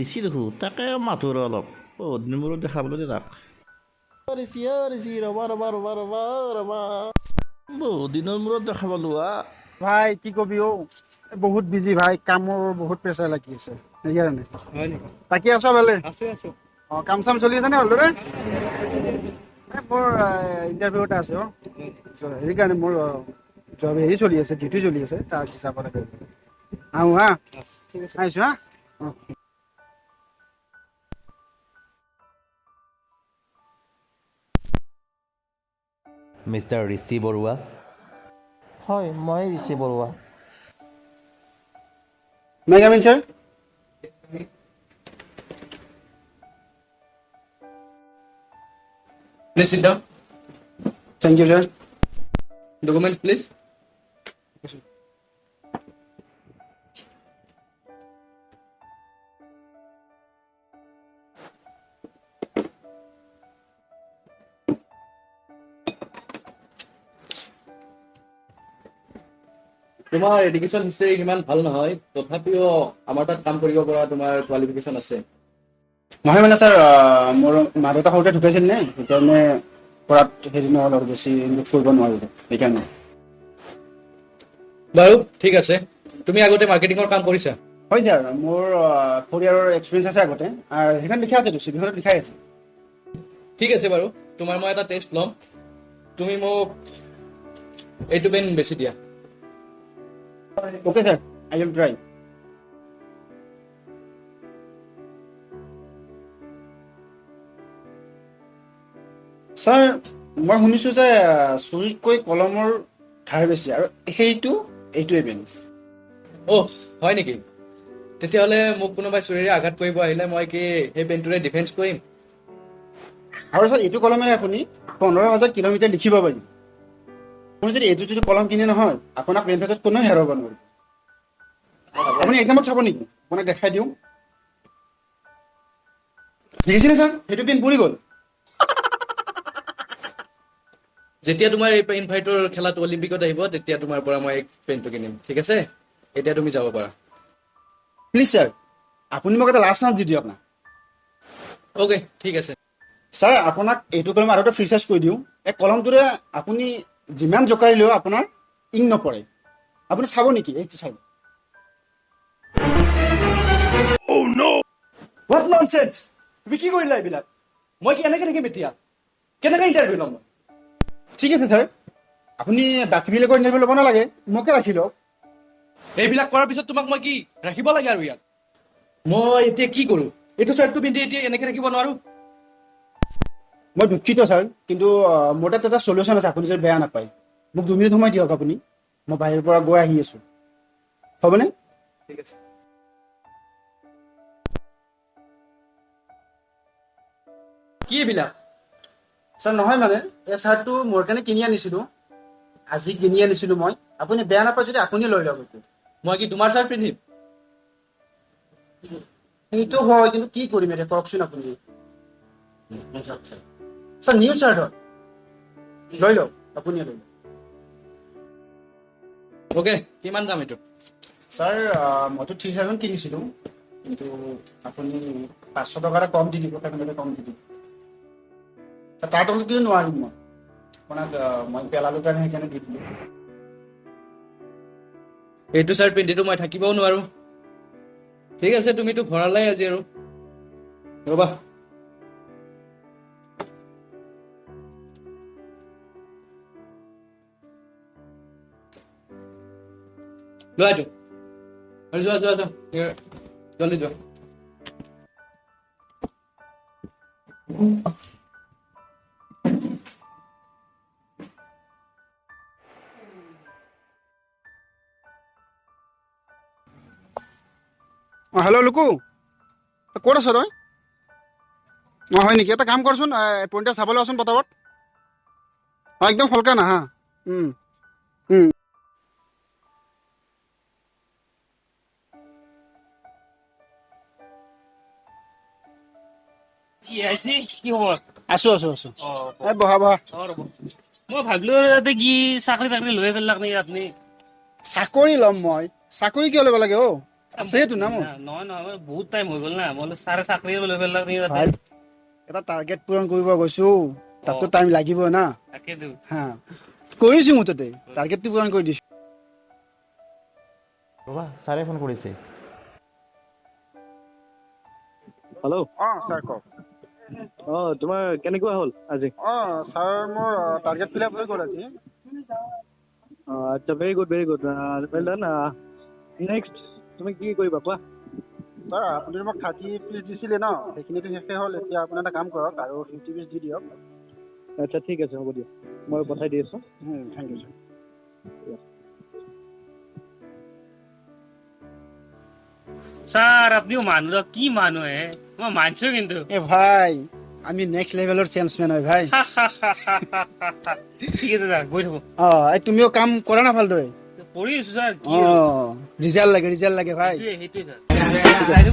ঋষি দেখো তাকে মাতো অলপ বহুত দিন মূৰত দেখা পালো দে তাক ঋষি ৰবা ৰবা ৰবা ৰবা ৰবা বহুত দিনৰ মূৰত দেখা পালো ভাই কি কবি ও বহুত বিজি ভাই কামৰ বহুত প্ৰেছাৰ লাগি আছে সেইকাৰণে হয় নেকি? বাকী আছো ভালে আছো কাম চাম চলি আছে নে ভালদৰে মোৰ ইণ্টাৰভিউ এটা আছে সেইকাৰণে মোৰ জব হেৰি চলি আছে ডিউটি চলি আছে তাৰ হিচাপ লাগে আহো হা ঠিক আছে আহিছো হা মিষ্টাৰ ঋষি বৰুৱা হয় মই ঋষি Barua may come in sir Please sit down. Thank you sir Documents, please. তোমাৰ এডুকেশ্যন হিষ্ট্ৰী ইমান ভাল নহয় তথাপিও আমাৰ তাত কাম কৰিব পৰা তোমাৰ কোৱালিফিকেশ্যন আছে নহয় মানে স্যাৰ মোৰ মা দেউতা সৰুতে ঢুকাইছিল নে সেইকাৰণে পঢ়াত হেৰি নহ'ল আৰু বেছি কৰিব নোৱাৰিলোঁ সেইকাৰণে বাৰু ঠিক আছে তুমি আগতে মাৰ্কেটিঙৰ কাম কৰিছা হয় ছাৰ মোৰ 4 ইয়াৰৰ এক্সপিৰিয়েঞ্চ আছে আগতে আৰু সেইখন লিখা আছে চিভিখনত লিখাই আছে ঠিক আছে বাৰু তোমাৰ মই এটা টেষ্ট ল'ম তুমি মোক এইটো পেন বেছি দিয়া okay sir I will try sir মই শুনিছোঁ যে চুৰিতকৈ কলমৰ ধাৰ বেছি আৰু এইটোৱে পেন অহ হয় নেকি তেতিয়াহ'লে মোক কোনোবাই চুৰিৰে আঘাত কৰিব আহিলে মই কি সেই পেনটোৰে ডিফেন্স কৰিম আৰু স্যাৰ এইটো কলমেৰে আপুনি 15,000 কিলোমিটাৰ লিখিব পাৰিব আপুনি যদি এইটো যদি কলম কিনে নহয় আপোনাক পেনটোত কোনো হেৰাব নোৱাৰিব আপুনি এক্সামত চাব নেকি আপোনাক দেখাই দিওঁ দেখিছেনে স্যাৰ সেইটো পেন পৰি গ'ল যেতিয়া তোমাৰ এই পেন ফাইটৰ খেলাটো অলিম্পিকত আহিব তেতিয়া তোমাৰ পৰা মই পেনটো কিনিম ঠিক আছে এতিয়া তুমি যাব পাৰা প্লিজ স্যাৰ আপুনি মোক এটা লাষ্ট চান্স দি দিয়ক না অ'কে ঠিক আছে স্যাৰ আপোনাক এইটো কলম আৰু এটা ফ্ৰী চাৰ্জ কৰি দিওঁ এই কলমটোৰে আপুনি যিমান জোকাৰিলেও আপোনাৰ ইং নপৰে আপুনি চাব নেকি এইটো চাব হোৱাট ননচেন্স তুমি কি কৰিলা এইবিলাক মই কি এনেকে থাকিম এতিয়া কেনেকে ইণ্টাৰভিউ ল'ম ঠিক আছে স্যাৰ আপুনি বাকীবিলাকৰ ইণ্টাৰভিউ ল'ব নালাগে মোকে ৰাখি লওক এইবিলাক কৰাৰ পিছত তোমাক মই কি ৰাখিব লাগে আৰু ইয়াত মই এতিয়া কি কৰোঁ এইটো চাৰ্টটো পিন্ধি এতিয়া এনেকে ৰাখিব নোৱাৰো মই দুখিত ছাৰ কিন্তু মোৰ তাত এটা চলিউশ্যন আছে আপুনি যদি বেয়া নাপায় মোক 2 মিনিট সময় দিয়ক আপুনি মই বাহিৰৰ পৰা গৈ আহি আছোঁ হ'বনে ঠিক আছে কি এইবিলাক ছাৰ নহয় মানে এই চাৰ্টটো মোৰ কাৰণে কিনি আনিছিলোঁ আজি কিনি আনিছিলোঁ মই আপুনি বেয়া নাপায় যদি আপুনি লৈ লওক এইটো মই কি তোমাৰ চাৰ্ট পিন্ধিম সেইটো হয় কিন্তু কি কৰিম এতিয়া কওকচোন আপুনি ছাৰ নিউ চাৰ্ট হয় লৈ লওক আপুনি লৈ লওক অ'কে কিমান দাম এইটো ছাৰ মইতো 3,000 কিনিছিলোঁ কিন্তু আপুনি 500 টকা এটা কম দি দিব কম দি দিব তাৰ তলত কিন্তু নোৱাৰিম মই আপোনাক মই পেলালোঁ কাৰণে সেইকাৰণে দি দিলোঁ এইটো চাৰ্ট পিন্ধিতো মই থাকিবও নোৱাৰো ঠিক আছে তুমিতো ভৰালাই আজি আৰু ৰ'বা লোৱা এইটো যোৱা জলদি যোৱা হেল্ল' লুকু ক'ত আছ তই হয় নেকি এটা কাম কৰচোন পইণ্টটা চাবলৈ আচোন পটাপট একদম সলকা নাহা কি খবৰ আছো বহা মই ভাবিলো ইয়াতে কি চাকৰি লৈ পেলাক নেকি আপুনি চাকৰি ল'ম মই চাকৰি কিয় ল'ব লাগে আছেতো না মোৰ নহয় নহয় মই বহুত টাইম হৈ গ'ল না মই বোলো ছাৰে চাকৰি লৈ পেলাক নেকি তাতে ভাই এটা টাৰ্গেট পূৰণ কৰিব গৈছো তাততো টাইম লাগিব না তাকেতো হা কৰিছো মুঠতে টাৰ্গেটটো পূৰণ কৰি দিছো ৰ'বা ছাৰে ফোন কৰিছে হেল্ল' ছাৰ কওক তোমাৰ কেনেকুৱা হ'ল আজি ছাৰ মোৰ টাৰ্গেট ফিল আপ হৈ গ'ল আজি আচ্ছা very good well done next তুমি কি কৰিবা কোৱা ছাৰ আপুনি মোক 30 পিচ দিছিলে ন সেইখিনিতো শেষে হ'ল এতিয়া আপুনি এটা কাম কৰক আৰু 50 পিচ দি দিয়ক আচ্ছা ঠিক আছে হ'ব দিয়ক মই পঠাই দি আছোঁ থেংক ইউ ছাৰ স্যার আপনিও মানুষ কি মানুষ মই মানছো কিন্তু এ ভাই আমি নেক্সট লেভেলৰ চেঞ্চমেন হয় ভাই ঠিক আছে স্যাৰ গৈ থাকো এই তুমিও কাম কৰা না ভালদৰে কৰি আছো স্যাৰ কি ৰিজাল্ট লাগে ভাই সেইটোৱে স্যাৰ